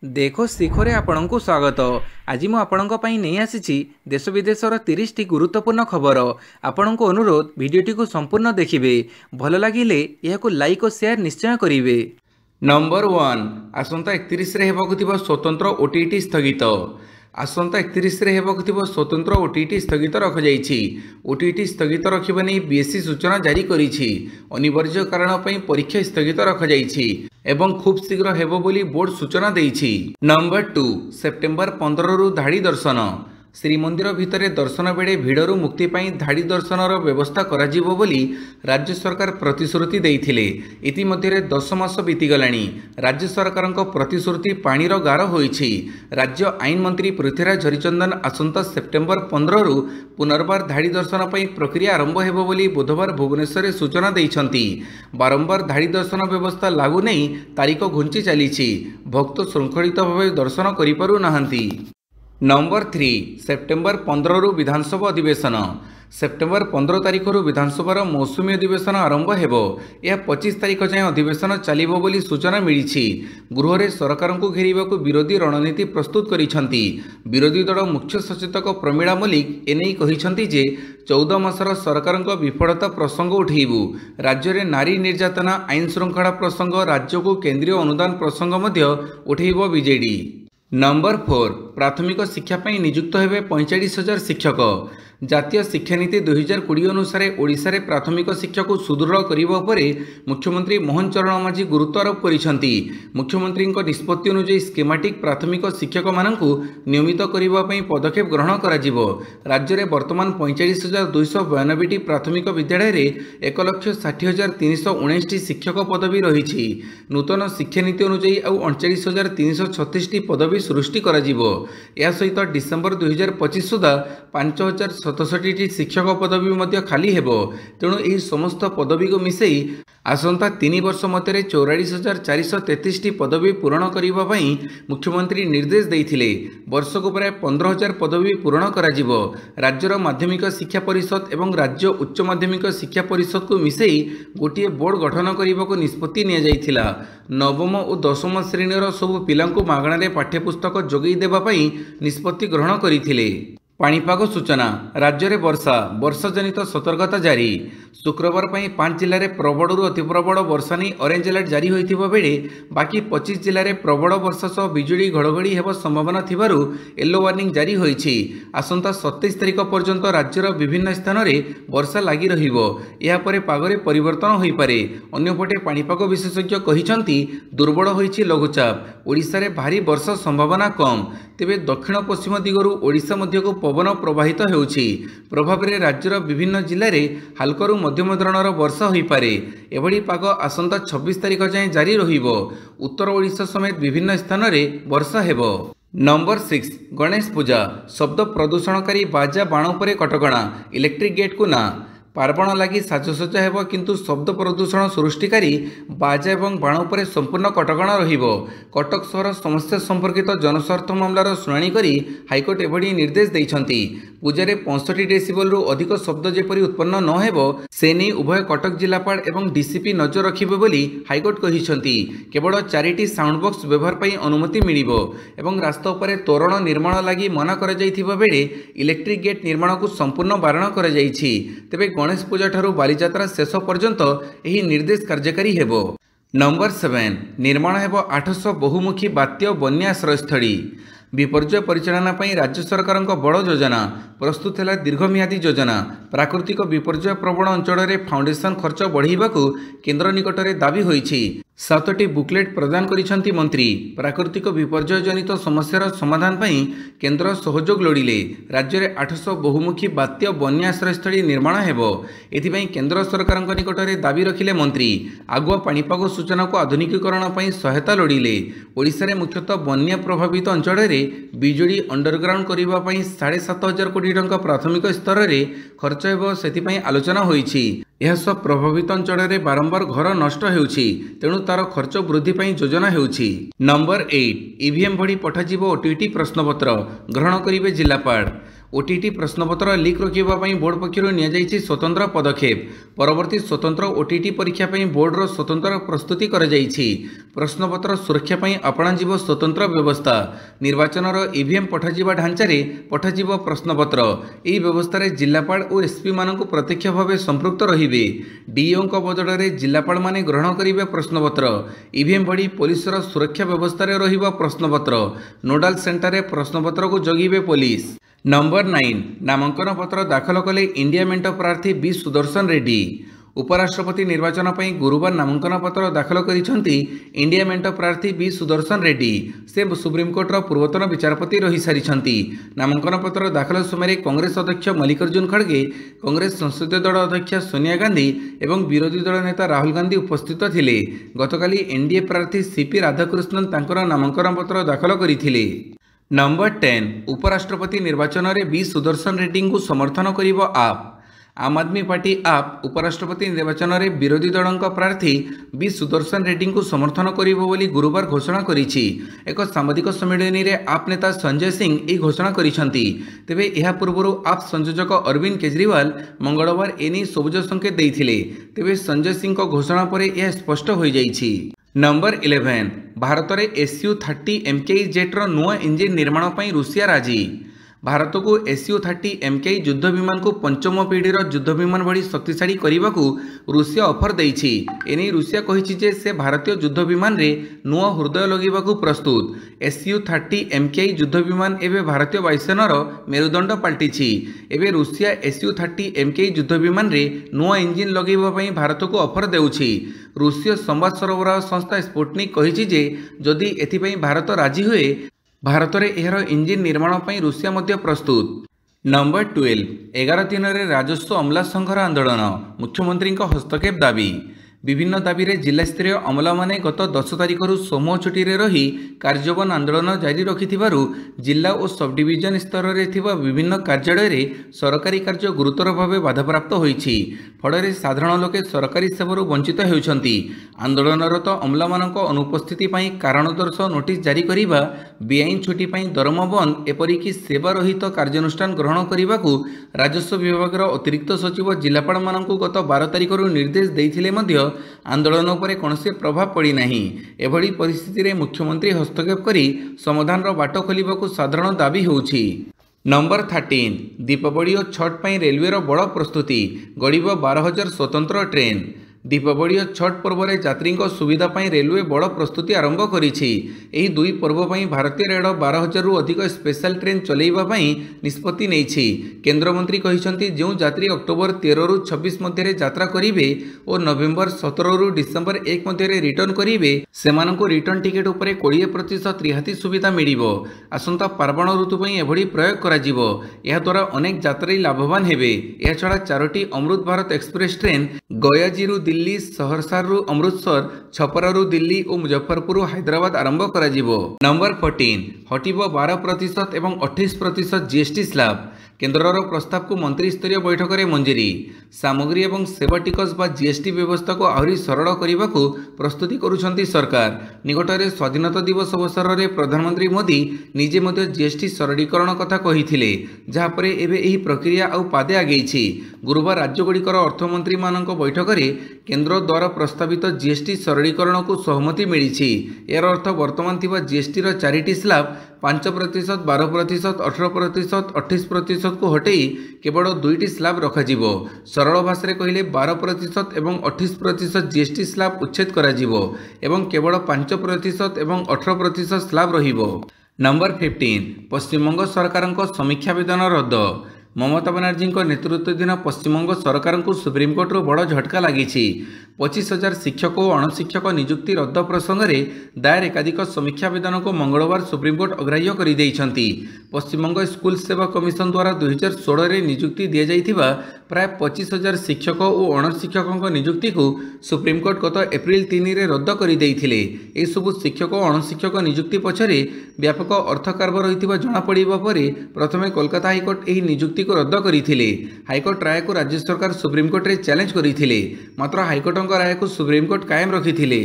देखो शिखरे आपणको स्वागत। आज मु आपणको पई नै आसीछि देश विदेशर 30 टी गुरुत्वपूर्ण खबर। आपणको अनुरोध भिडियोटी को संपूर्ण देखिबे। भल लागिले याको लाइक और शेयर निश्चय करिवे। नंबर 1 आसंता 31 रे हेबाकु थिबो स्वतंत्र ओटीटी स्थगित। आसंता 31 रे हेबाकु थिबो स्वतंत्र ओटीटी स्थगित रख जाईछि। ओटीटी स्थगित रखिबा नै बीएससी सूचना जारी करिछि। अनिवार्य कारण पई परीक्षा स्थगित रख जाईछि एवं खूब शीघ्र हेबो बोली बोर्ड सूचना देइछि। नंबर 2 सेप्टेम्बर 15 रु धाड़ी दर्शन। श्रीमंदिर भितर दर्शन बेड़े भिड़रू मुक्ति पाई धाड़ी दर्शनर व्यवस्था कराजिबो बोली राज्य सरकार प्रतिश्रुति देइथिले। इतिमध्ये 10 मास बीतीगलाणी। राज्य सरकारक प्रतिश्रुति पाणीर गार होइछि। राज्य आईन मंत्री पृथ्वीराज हरिचंदन आसंता सेप्टेम्बर 15 रु पुनर्बार धाड़ी दर्शन पाई प्रक्रिया आरंभ हेबो बोली बुधवार भुवनेश्वर सूचना देइछंती। बारंबार धाड़ी दर्शन व्यवस्था लागू नै तारीख घुंची चलीछि। भक्त श्रृंखलित भाव दर्शन करि पारु नाहंती। नंबर 3 सेप्टेम्बर 15 रु विधानसभा अधिवेशन। सेप्टेम्बर 15 तारीख रु विधानसभार मौसुमी अधिवेशन आरंभ हेबो। यह 25 तारीख जाए अधिवेशन चलिबो बोली सूचना मिलिछि। गृह रे सरकार को घेरिबाकू विरोधी रणनीति प्रस्तुत करिसंती। विरोधी दल मुख्य सचेतक प्रमीला मल्लिक एनै कहिसंती जे 14 मासर सरकारक विफलता प्रसंग उठेइबु। राज्य रे नारी निर्यातना आईन श्रृंखला प्रसंग राज्य को केंद्रीय अनुदान प्रसंग मध्य उठेइबो बीजेडी। नंबर 4 प्राथमिक शिक्षा पाई नियुक्त हेबे 45,000 शिक्षक। जातीय शिक्षानीति 2020 अनुसार ओडिशा रे प्राथमिक शिक्षा को सुदृढ़ करिबा उपरे मुख्यमंत्री मोहन चरण माझी गुरुत्व आरोप करिसंती। मुख्यमंत्री निष्पत्ति अनुसार स्कीमेटिक प्राथमिक शिक्षक मानकु नियमित करिबा पई पदक्षेप ग्रहण कराजिबो। राज्य रे वर्तमान 45,292 टी प्राथमिक विद्यालय रे 1,60,319 टी शिक्षक पदवी रहिछि। नूतन शिक्षानीति अनुसार आउ 39,336 टी पदवी सृष्टि कराजिबो। या सहित डिसेंबर 2025 सुधा 5,067 टी शिक्षक पदवी मध्य खाली हेबो। तेणु एही समस्त पदवी को मिसई आसंता 3 वर्ष मध्य 44,433 टी पदवी पूरण करिबा पई मुख्यमंत्री निर्देश देइथिले। वर्ष को प्राय 15,000 पदवी पूरण कराजिबो। राज्यर माध्यमिक शिक्षा परिषद एवं राज्य उच्च माध्यमिक शिक्षा परिषद को मिसई गोटिए बोर्ड गठन करिबा को निष्पत्ति निया जाइथिला। नवम और 10म श्रेणीर सब पिलांकु मागणा रे पाठ्यपुस्तक जोगई देबा पई निष्पत्ति ग्रहण करिथिले। पाणीपाग सूचना राज्य में वर्षा जनित सतर्कता जारी। शुक्रवार 5 जिले में प्रबल अति प्रबल वर्षा नहीं ऑरेंज अलर्ट जारी होइथिबा बेले बाकी 25 जिले में प्रबल वर्षा सह बिजुली घड़घड़ी हेबा संभावना थिबारु येलो वार्निंग जारी होइछि। आसंता 27 तारीख पर्यंत राज्यर विभिन्न स्थान में वर्षा लगी रहिबो। या परे पागरे परिवर्तन होई पारे। अन्यपटे पाणीपाग विशेषज्ञ कहिसंती दुर्बल होइछि लघुचाप। ओडिशा रे भारी वर्षा संभावना कम। तेबे दक्षिण पश्चिम दिगरु ओडिशा मध्य को पवन प्रवाहित हेउछि। प्रभाव रे राज्यर विभिन्न जिले में हालकरू मध्यम धरणर वर्षा होई पारे। एभली पाग आसंता 26 तारीख जाए जारी रहिबो। उत्तर ओडिशा समेत विभिन्न स्थान में वर्षा हेबो। नंबर 6 गणेश पूजा शब्द प्रदूषणकारी बाजा बाण उपरे कटकणा इलेक्ट्रिक गेट को ना। पार्वण लगी साजसज्जा हेबो किंतु शब्द प्रदूषण सृष्टिकारी बाजा एवं बाण उपरे संपूर्ण कटकणा रहिबो। कटक सहर समस्या संपर्कित जनस्वार्थ मामलार शुणाणी करी हाइकोर्ट एभली निर्देश दैछंती। पूजारे 65 डेसिबल रु अधिक शब्द जेपरी उत्पन्न न हेबो से नै उभय कटक जिलापाल एवं डीसीपी नजर रखिबे बोली हाइकोर्ट कहिसंती। केवल 4टी साउंड बॉक्स व्यवहार पई अनुमति मिलिबो एवं रास्ता उपरे तोरण निर्माण लागि मना करा जाइथिबा बेले इलेक्ट्रिक गेट निर्माण को संपूर्ण बारण करा जाइछि। तेबे गणेश पूजा ठारू बालीजात्रा शेष पर्यंत एही निर्देश कार्यकारी हेबो। नंबर 7 निर्माण हेबो 800 बहुमुखी बात्य बन्या आश्रयस्थली। विपर्यय परिचालना पई राज्य सरकार बड़ योजना प्रस्तुत है। दीर्घमियादी योजना प्राकृतिक विपर्यय प्रवण अंचल में फाउंडेशन खर्च बढ़ाइबाकू केंद्र निकट में दाबी होइछि। 7टी बुकलेट प्रदान करिसंती मंत्री। प्राकृतिक विपर्यय जनित समस्यार समाधान पई केंद्र सहयोग लोड़िले। राज्य में 800 बहुमुखी बात्य बन्या आश्रयस्थली निर्माण हेबो। एथिपई केंद्र सरकार निकट में दाबी रखिले मंत्री। आगुआ पाणीपाग सूचना को आधुनिकीकरण पई सहायता लोड़िले। ओडिशा रे मुख्यतः बन्या प्रभावित अंचल में बिजुली अंडरग्राउंड करिबा पई 7,500 कोटी टंका प्राथमिक स्तर में खर्च हेबो सेथिपई आलोचना होइछि। यह सब प्रभावित अंचल में बारंबार घर नष्ट हेउछि। तेणु तार खर्च वृद्धि पई योजना हेउछि। नंबर 8 ईवीएम भड़ी पठाजिबो ओटीटी प्रश्नपत्र ग्रहण करिवे जिलापाल। ओटीटी प्रश्नपत्र लीक रोकवा बोर्ड पक्षर नि स्वतंत्र पदक्षेप परवर्ती स्वतंत्र ओटीटी परीक्षा बोर्डर स्वतंत्र प्रस्तुति प्रश्नपत्र सुरक्षा अपणा स्वतंत्र व्यवस्था निर्वाचन ईवीएम पठाଯିबा ढांचारे पठाजिब प्रश्नपत्र यही व्यवस्था जिलापाल और एसपी मानक प्रत्यक्ष भाव संपृक्त रहिबे डीओ बदल में जिलापाल माने ग्रहण करेंगे प्रश्नपत्र ईवीएम भड़ी पुलिस सुरक्षा व्यवस्था रहिबा प्रश्नपत्र नोडाल सेंटर में प्रश्नपत्र को जगिबे पुलिस। नंबर 9 नामांकन पत्र दाखल कले इंडिया मेंट प्रार्थी बी सुदर्शन रेड्डी उपराष्ट्रपति निर्वाचन पर गुरुवार नामांकन पत्र दाखल करिसेंती इंडिया मेंट प्रार्थी बी सुदर्शन रेड्डी से सुप्रीमकोर्टर पूर्वतन विचारपति रही सारी नामांकन पत्र दाखल समय कांग्रेस अध्यक्ष मल्लिकार्जुन खड़गे कांग्रेस संसदीय दल अध्यक्ष सोनिया गांधी एवं विरोधी दल नेता राहुल गांधी उपस्थित थिले। गतकाली एनडीए प्रार्थी सीपी राधाकृष्णन तांकर नामांकन पत्र दाखल करथिले। नंबर 10 उपराष्ट्रपति निर्वाचन में बी सुदर्शन रेड्डी को समर्थन करिबो आप आम आदमी पार्टी आप उपराष्ट्रपति निर्वाचन में विरोधी दल प्रार्थी बी सुदर्शन रेड्डी को समर्थन करिबो बोली गुरुवार घोषणा करिछि। एक सांबादिक सम्मेलन में आप नेता संजय सिंह यह घोषणा करिसेंती। तेबे यह पूर्व आप संयोजक अरविंद केजरीवाल मंगलवार एने सबुज संकेत देइथिले। तेबे संजय सिंह को घोषणा पर यह स्पष्ट हो जाइछि। नंबर 11 भारत में SU-30 MKI जेट्र नुआ इंजिन निर्माण पर रूसिया राजी भारत को SU-30 MKI युद्ध विमान को पंचम पीढ़ीर युद्ध विमान भली शक्तिशाली करने को रूसिया ऑफर देइछि। एने रूसिया कहिछि जे से भारतीय युद्ध विमान रे नुआ हृदय लगेबा को प्रस्तुत। SU-30 MKI युद्ध विमान एवं भारतीय वायुसेनार मेरुदंड पलटिछि। एवं रूसिया SU-30 MKI युद्ध विमान रे नुआ इंजिन लगेबा पई भारत को ऑफर देउछि। रूसीय संवाद सरबराह संस्था स्पुटनिक कहिछि जे जदि एथिपई भारत राजी हुए भारत में एहर इंजिन निर्माण पर रूसिया मध्य प्रस्तुत। नंबर 12 11 दिन में राजस्व अमला संघर आंदोलन मुख्यमंत्री हस्तक्षेप दाबी विभिन्न दाबी रे जिला स्तरीय अमला माने गत 10 तारिख समूह छुट्टी रे रही कार्यबन आंदोलन जारी रखिथिबारु जिला और सब डिविजन स्तर में थिबा विभिन्न कार्यालय रे सरकारी कार्य गुरुतर भाव बाधाप्राप्त होईछि। फଳରେ साधारण लोके सरकारी सेवारू वंचित होउछंती। आंदोलनरत अमला मानक अनुपस्थिति पई कारण दर्श नोटिस जारी करिबा बेआईन छुट्टी पई दरमा बंद एपरिकी सेवा रहित कार्यानुष्ठान ग्रहण करने राजस्व विभाग अतिरिक्त सचिव जिलापाल मानक गत 12 तारिख निर्देश देइथिले मध्य आंदोलन पर कौन प्रभाव पड़ी नहीं। एभली परिस्थिति रे मुख्यमंत्री हस्तक्षेप करी समाधान बाट खोलिबाकू साधारण दाबी होउछि। नंबर 13 दीपावली और छठ पर रेलवे बड़ प्रस्तुति गड़ब 12,000 स्वतंत्र ट्रेन दीपावली और छठ पर्व में यात्री सुविधा रेलवे बड़ प्रस्तुति आरंभ करिछि। एही दुई पर्व पर भारतीय रेल 12,000 रु अधिक स्पेशल ट्रेन चलैबा निष्पत्ति नेछि। केंद्र मंत्री कहिसंती जो यात्री अक्टोबर 13 रु 26 मध्य यात्रा करिवे और नवेम्बर 17 रु डिसेम्बर 1 मध्य रिटर्न करिवे सेमानंको रिटर्न टिकेट उपरे 20% रिहाती सुविधा मिलिबो। आसंता पार्वण ऋतु पई एभली प्रयोग करा जिवो। एहा द्वारा अनेक यात्री लाभवान हेबे। एहा छडा 4टी अमृत भारत एक्सप्रेस ट्रेन गयाजीरु दिल्ली सहरसा रु अमृतसर छपरा रु दिल्ली और मुजफ्फरपुर हैदराबाद आरंभ करा जिवो। नंबर 14 हटिबो 12% एवं 28% जीएसटी स्लैब केन्द्रर प्रस्ताव को मंत्री स्तरीय बैठक में मंजूरी सामग्री और सेवा टिकस बा जीएसटी व्यवस्था को आहरी सरल करने को प्रस्तुति करुछंती सरकार। निकटरे स्वाधीनता दिवस अवसर में प्रधानमंत्री मोदी निजे मध्य जीएसटी सरलीकरण कथा कहिथिले जहाँपर एबे एही प्रक्रिया आउ पादे आगेइछि। गुरुवार राज्यगुड़िकर अर्थमंत्री मानक बैठक में केन्द्र द्वारा प्रस्तावित जीएसटी सरलीकरण को सहमति मिली। यार अर्थ वर्तमान थिबा जीएसटी रो 4टी स्लैब 5%, 12%, 18%, 28% को हटेई केवल 2टी स्लैब रखाजिबो। सरल भाषा कहले 12% एवं 28% जीएसटी स्लैब उच्छेद कराजिबो एवं केवल 5% एवं 18% स्लैब रहिबो। नंबर 15 पश्चिमबंग सरकार समीक्षा वेदन रद्द ममता बनर्जी नेतृत्वाधीन पश्चिमबंग सरकार को सुप्रीमकोर्ट बड़ झटका लगी। 25,000 शिक्षक और अणशिक्षक नियुक्ति रद्द प्रसंग में दायर एकाधिक समीक्षा आवेदन को मंगलवार सुप्रीमकोर्ट अग्राह्य कर पश्चिमबंग स्कूल सेवा कमिशन द्वारा 2016 में नियुक्ति दि जाइथिबा प्राय 25,000 शिक्षक और अणशिक्षकों नियुक्ति को सुप्रीमकोर्ट गत एप्रिल 3 में रद्द करदेइथिले। एसबू शिक्षक और अणशिक्षक नियुक्ति पछरे व्यापक अर्थ कारबार होइतिबा जणा पड़िबा परे प्रथमे कोलकाता हाईकोर्ट एही नियुक्ति को रद्द करथिले। हाईकोर्ट राय को राज्य सरकार सुप्रीमकोर्ट रे चैलेंज करथिले मात्र हाईकोर्ट राय को सुप्रीमकोर्ट कायम रखिथिले।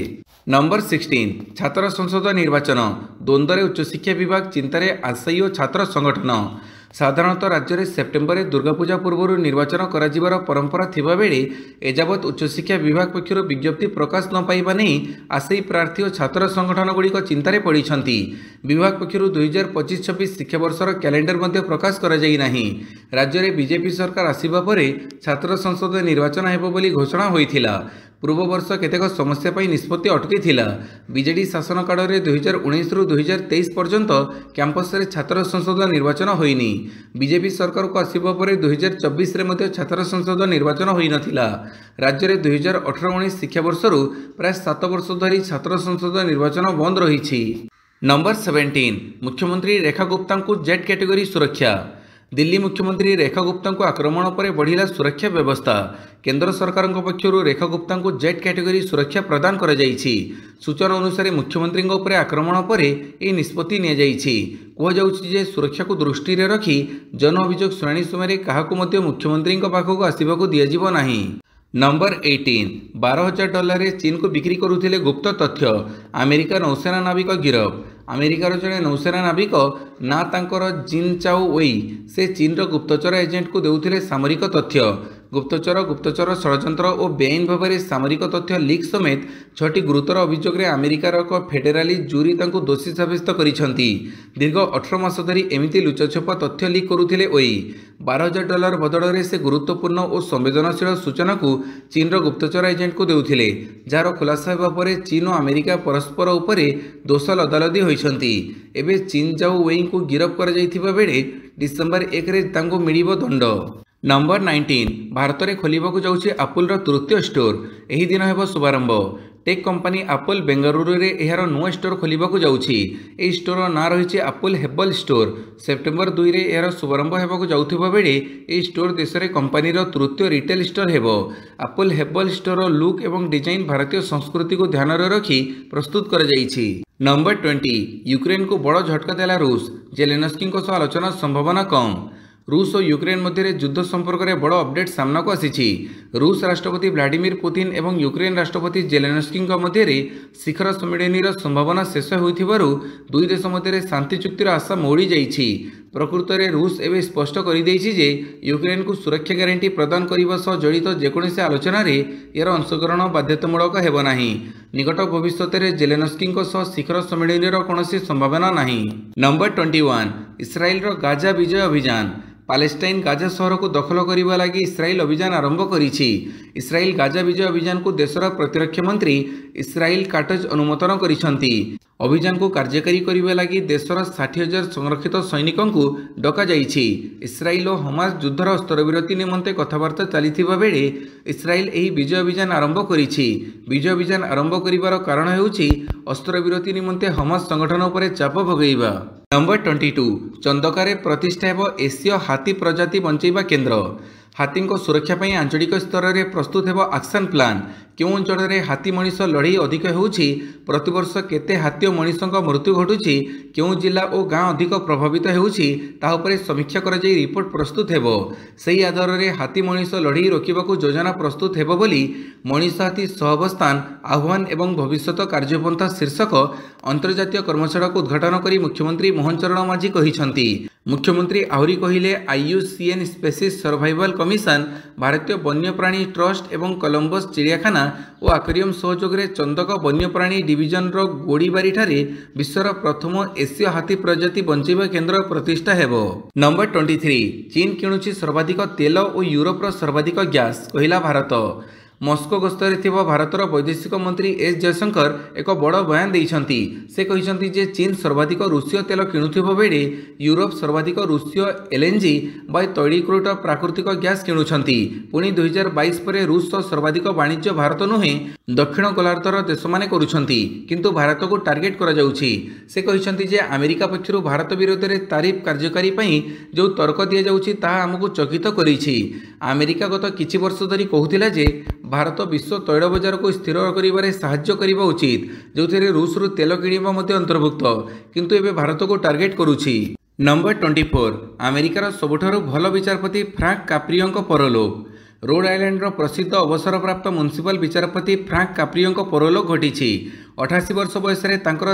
नंबर 16 छात्र संसद निर्वाचन द्वंद्व उच्चशिक्षा विभाग चिंतार आशायी और छात्र संगठन साधारणतः राज्य में सेप्टेम्बर में दुर्गापूजा पूर्व निर्वाचन कर परंपरा थिबा बेले एजावत उच्चशिक्षा विभाग पक्षर विज्ञप्ति प्रकाश न पाइबा नहीं आशयी प्रार्थी और छात्र संगठन गुड़िक चिंतार पड़ती। विभाग पक्षर 2025-26 शिक्षावर्षर कैलेंडर प्रकाश कर राज्य में बीजेपी सरकार आसिबा परे छात्र संसद निर्वाचन हेबो बोली घोषणा होइथिला। पूर्व वर्ष केतेक समस्या पई निष्पत्ति अटकी थिला। बीजेडी शासन काल में 2019 रु 2023 पर्यंत कैंपस रे छात्र संसद निर्वाचन होइनी। बीजेपी सरकार को आसिबा परे 2024 रे मध्ये छात्र संसद निर्वाचन होई नथिला। राज्य में 2018-19 शिक्षावर्षरु प्राय 7 वर्ष धरी छात्र संसद निर्वाचन बंद रही। नंबर 17 मुख्यमंत्री रेखा गुप्ता को जेड कैटेगरी सुरक्षा। दिल्ली मुख्यमंत्री रेखा गुप्ता को आक्रमण पर बढ़िला सुरक्षा व्यवस्था। केंद्र सरकार पक्षर रेखा गुप्ता को जेड कैटेगरी सुरक्षा प्रदान कर सूचना अनुसार मुख्यमंत्री आक्रमण पर यह निष्पत्ति नि सुरक्षा को दृष्टि रखी जन अभियोग शुणाणी समय क्या मुख्यमंत्री पाखक आसवाक दिज्व नहीं। नंबर 18 $12,000 चीन को बिक्री करुथिले गुप्त तथ्य। अमेरिका नौसेना नाविक गिरफ। अमेरिकार जड़े नौसेना नाविक ना तांकर जिन चाओ वेई से चीन गुप्तचर एजेंट को देउथिले सामरिक तथ्य। गुप्तचर षड्यंत्र और बेआईन भाव में सामरिक तथ्य लीक समेत 6टी गुरुतर अभियोग में अमेरिकार एक फेडराली जूरी तांको दोषी साब्यस्त करिसेंती। दीर्घ 18 मास धरी एमिति लुचछपा तथ्य लीक करुथिले ओई। $12,000 बदल में से गुरुत्वपूर्ण और संवेदनशील सूचना को चीन गुप्तचर एजेंट को देउथिले, जार खुलासा हेबा परे चीन और अमेरिका परस्पर उपरे दोष लदालदी होइछंती। एबे चीन जाओ वेई को गिरफ कर जाइथिबा बेले डिसेंबर 1 रे तांको मिलिबो दंड। नंबर 19 भारत में खोलिबाकु जाउछि एप्पल तृतीय स्टोर। एही दिन हेबो शुभारंभ। टेक कंपनी एप्पल बेंगलुरु रे एहार नुआ स्टोर खोलिबाकु जाउछि। एही स्टोर ना रहिछि एप्पल हेबल स्टोर। सेप्टेम्बर 2 रे एहार शुभारंभ हेबाकु जाउथिबा बेले एही स्टोर देश रे कंपनीर तृतीय रिटेल स्टोर हेबो। एप्पल हेबल स्टोर लुक एवं डिजाइन भारतीय संस्कृति को ध्यान रे रखी प्रस्तुत कर जाइछि। नंबर 20 यूक्रेन को बड़ झटका देला रूस। जेलेनस्की को आलोचना संभावना कम। रूस और यूक्रेन मध्य युद्ध संपर्क में बड़ अपडेट सामना को आसी। रूस राष्ट्रपति व्लादिमीर पुतिन एवं यूक्रेन राष्ट्रपति जेलेनस्की मध्य शिखर सम्मेलन संभावना शेष होइथिबारु दुई देश मध्य शांति चुक्तिर आशा मौड़ी जाइछि। प्रकृत में रूस एवं स्पष्ट कर जे यूक्रेन को सुरक्षा ग्यारंटी प्रदान करने सह जड़ित जेकोसी आलोचन यार अंशग्रहण बाध्यतामूलक हेब नाही। निकट भविष्य में जेलेनस्की शिखर सम्मेलन कौन संभावना नहीं। नंबर 21 इस्राएल गाजा विजय अभियान। पालेस्टाइन गाजा शहर को दखल करने लगी इस्राएल अभियान आरंभ करिछि। इस्राएल गाजा विजय अभियान को देशर प्रतिरक्षा मंत्री इस्राएल काटज अनुमोदन करिसेंती। अभियान को कार्यकारी करने लगी देशर 60,000 संरक्षित सैनिकों को डका जाइछि। इस्राएल और हमास युद्धर अस्त्रविरति निमंते कथबार्ता चलिथिबा बेले इस्राएल एही विजय अभियान आरंभ करिछि। विजय अभियान आरंभ करिवार कारण हेउछि अस्त्रविरति निमंते हमास संगठन उपरे चाप भगैबा। नंबर 22 चंदकारे प्रतिष्ठा हेब एसीय हाथी प्रजाति बंचैबा केन्द्र। हाथी सुरक्षा पर आंचलिक स्तर में प्रस्तुत हेब एक्शन प्लान। क्यों अंचल में हाथी मनीष लड़ाई अधिक होउछि, प्रतिवर्ष केते हाथी और मनीषों मृत्यु घटुछि, क्यों जिला और गाँ अधिक प्रभावित होउछि ताहा उपरे समीक्षा कर जाई रिपोर्ट प्रस्तुत हेबो। सही आधार में हाथी मनीष लड़ाई रोकबाकू योजना प्रस्तुत हेबो बोली मनीष हाथी सहअवस्थान आह्वान एवं भविष्यत कार्यपंथा शीर्षक अंतर्जातीय कर्मशाला को उद्घाटन करी मुख्यमंत्री मोहन चरण माझी कहिसंती। मुख्यमंत्री आहरी कहिले IUCN स्पेसीज सर्वाइवल कमिशन, भारतीय वन्यप्राणी ट्रस्ट एवं कोलंबस चिड़ियाखाना और आक्वेरियम सहयोग में चंदक वन्यप्राणी डिविजन गोड़ीबारी ठारे विश्वर प्रथम एसीय हाथी प्रजाति बंचैबा केन्द्र प्रतिष्ठा हेबो। नंबर 23 चीन किणुछि सर्वाधिक तेल और यूरोपर सर्वाधिक गैस, कहिला भारत। मस्को गस्तरे थिबा भारतर वैदेशिक मंत्री एस जयशंकर एक बड़ बयान देइछंती। से कहिसंती जे चीन सर्वाधिक रूसीय तेल किणुथिबा बेले यूरोप सर्वाधिक रूसीय LNG बा तैलीकृत प्राकृतिक गैस किणुछंती। पुणी 2022 पर रूस सर्वाधिक वाणिज्य भारत नुहे दक्षिण गोलार्धर देश माने करुछंती, किंतु भारत को टार्गेट करा जाउछि। से कहिसंती जे अमेरिका पक्षरु भारत विरोध में तारिफ कार्यकारी पई जो तर्क दिया जाउछि ताहा हमकु चकित करिछि। अमेरिका गत किछि वर्ष धरि कहूथिला जे भारत विश्व तैल बजार को स्थिर करिबारे साहाय्य करिबा उचित, जोथिरे रूस रु तेल किणिबा मध्ये अंतर्भुक्त, किंतु एबे भारत को टार्गेट करुछि। नंबर 24 अमेरिकार सबुठारु भल विचारपति फ्रांक काप्रियों परलोक। रोड आइलैंड प्रसिद्ध अवसरप्राप्त म्युनिसिपल विचारपति फ्रांक काप्रियों परलोक घटी। 88 वर्ष बयस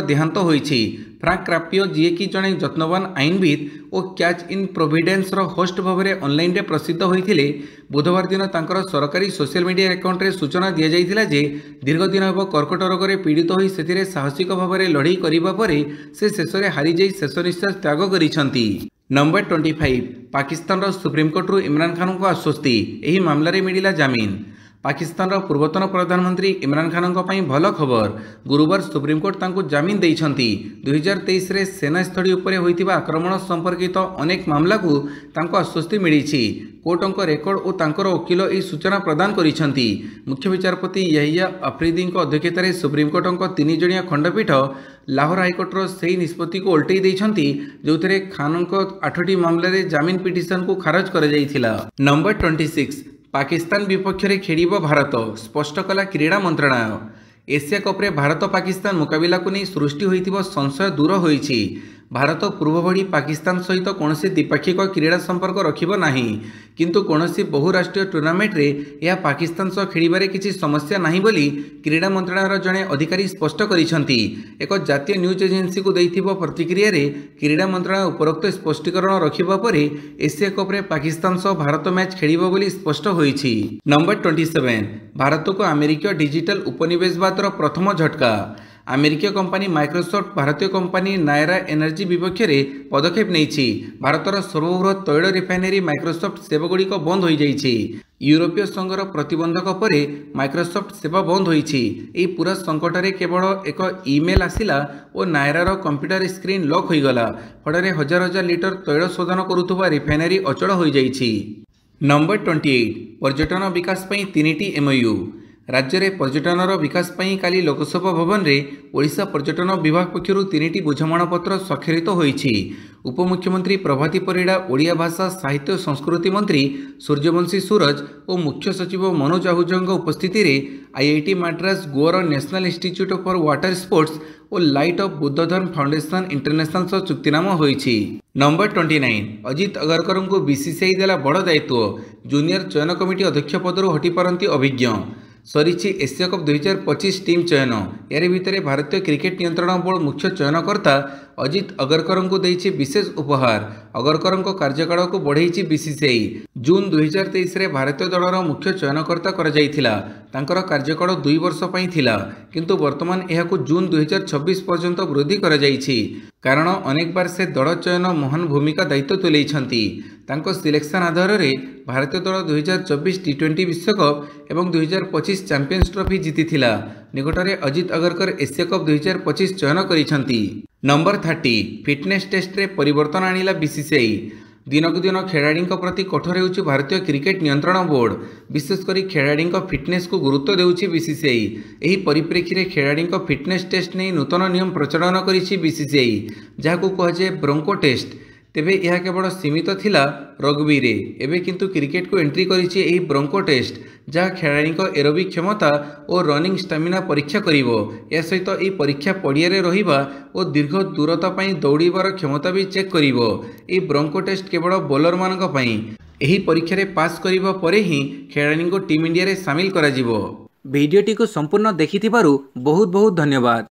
देहांत होइछि। फ्रांक क्रापियो जी कि जड़े यत्नवान आईनविद और कैच इन प्रोविडेंस होस्ट भाव में ऑनलाइन रे प्रसिद्ध होते बुधवार दिन तांकर सरकारी सोशल मीडिया अकाउंट रे सूचना दि जाइथिला जे दीर्घ दिन हेब कर्कट रोग में पीड़ित होई सेथिरे साहसिक भाव में लड़ई करिबा परे से शेष में हारी जाई शेष निश्वास त्याग करिसंती। नंबर 25 पाकिस्तान सुप्रीमकोर्ट इमरान खान को आश्वस्ति, एही मामला रे मिलिला जमीन। पाकिस्तान पूर्वतन प्रधानमंत्री इमरान खान भल खबर, गुरुवार सुप्रीमकोर्ट तांको जमीन देइछंती। 2023 रे सेनास्थली उपरे होइतिबा आक्रमण संपर्कित अनेक मामला को तांको आश्वस्ति मिलिछि। कोर्टक रेकर्ड और तांकर वकील यह सूचना प्रदान करिसेंती। मुख्य विचारपति यहिया अफरीदी अध्यक्षतार सुप्रीमकोर्टक 3 जणिया खंडपीठ लाहौर हाइकोर्टर से निष्पत्ति को उल्टई देइछंती, जोथिरे खान 8टी मामला रे जमीन पिटिशन को खारज कर जाइथिला। नंबर 26 पाकिस्तान विपक्ष में खेलिब भारत, स्पष्ट कला क्रीड़ा मंत्रालय। एशिया कप रे भारत पाकिस्तान मुकाबिला को नहीं सृष्टि होइतिबा संशय दूर होइछि। भारत पूर्व भली पाकिस्तान सहित कौन द्विपाक्षिक क्रीड़ा संपर्क रखिब नाही, किंतु कौनसी बहुराष्ट्रीय टूर्नामेंट रे यह पाकिस्तान सह खेलिबारे किछि समस्या नाही बोली क्रीड़ा मंत्रालय जड़े अधिकारी स्पष्ट करिसेंती। एक जातीय न्यूज एजेंसी को दैथिबा प्रतिक्रिया रे क्रीड़ा मंत्रालय उपरोक्त स्पष्टीकरण रखिबा परे एशिया कप रे पाकिस्तान सह भारत मैच खेलिब बोली स्पष्ट होइछि। नंबर 27 भारत को अमेरिका डिजिटल उपनिवेशवाद प्रथम झटका। अमेरिकीय कंपनी माइक्रोसॉफ्ट भारतीय कंपनी नायरा एनर्जी विपक्ष में पदक्षेप नहीं। भारतर सर्वबृहत तैल रिफाइनेरी माइक्रोसॉफ्ट सेवागुड़िक बंद हो जाइछि। यूरोपीय संघर प्रतिबंधक पर माइक्रोसॉफ्ट सेवा बंद होइछि। एही पूरा संकट रे केवल एक ईमेल आसिला और नायरार कंप्यूटर स्क्रीन लॉक हो गला, फଳରେ हजार हजार लिटर तैल शोधन करुथुबा रिफाइनेरी अचल हो जाइछि। नंबर 28 पर्यटन विकास पई 3टी एमओयू। राज्य में पर्यटन विकास पई काली लोकसभा भवन में ओडिशा पर्यटन विभाग पक्षरु 3टी बुझामणा पत्र स्वाक्षरित होइछि। उपमुख्यमंत्री प्रभाती परिड़ा, ओडिया भाषा साहित्य संस्कृति मंत्री सूर्यवंशी सूरज और मुख्य सचिव मनोज आहूजा उपस्थिति रे आईआईटी मद्रास, गोवर national institute for water sports और लाइट ऑफ बुद्ध धर्म फाउंडेशन इंटरनेशनल सह चुक्तिनामा होइछि। नंबर 29 अजित अगरकर को बीसीसीआई देला बड़ दायित्व, जूनियर चयन कमिटी अध्यक्ष पदरु हटी पारंती अभिज्ञ। सरीछि एशिया कप 2025 टीम चयन। यार भितर भारतीय क्रिकेट नियंत्रण बोर्ड मुख्य चयनकर्ता अजित अगरकर को देइछि विशेष उपहार। अगरकर कार्यकाल को बढ़ाई बीसीसीआई। जून 2023 रे भारतीय दलर मुख्य चयनकर्ता कर जाइथिला। तांकर कार्यकाल 2 वर्ष पई थिला, किंतु वर्तमान यह जून 2026 पर्यंत वृद्धि कर जाइछि, कारण अनेक बार से दल चयन महान भूमिका दायित्व तुलेइछंती। तांको सिलेक्शन आधार रे भारतीय दल 2024 टी20 विश्वकप एवं 2025 चैंपियंस ट्रॉफी जीतिथिला। निकटरे अजित अगरकर एशिया कप 2025 चयन करिसंती। नंबर 30 फिटनेस टेस्ट रे परिवर्तन आनिला बीसीसीआई। दिनक दिन खेलाड़ी प्रति कठोर होउछि भारतीय क्रिकेट नियंत्रण बोर्ड। विशेषकर खेलाड़ी फिटनेस को गुरुत्व देउछि बीसीसीआई। एही परिप्रेक्षी रे खेलाड़ी फिटनेस टेस्ट नहीं नूतन नियम प्रचलन करिछि बीसीसीआई, जहाको कहुए ब्रोंको टेस्ट। तेबे यह केवल सीमित थिला रग्बी रे, एबे किंतु क्रिकेट को एंट्री करिछि एही ब्रोंको टेस्ट, जहाँ खेलाड़ी एरोबिक क्षमता और रनिंग स्टामिना परीक्षा करिवो। या सहित यह परीक्षा पड़िया रहिबा और दीर्घ दूरता पई दौड़ीबार क्षमता भी चेक करिवो। यह ब्रोंको टेस्ट केवल बॉलर मानक पई। एही परीक्षा रे पास करिबा परे ही खेलाड़ी को टीम इंडिया रे शामिल करा जिवो। वीडियोटी को संपूर्ण देखिथिबारु बहुत बहुत धन्यवाद।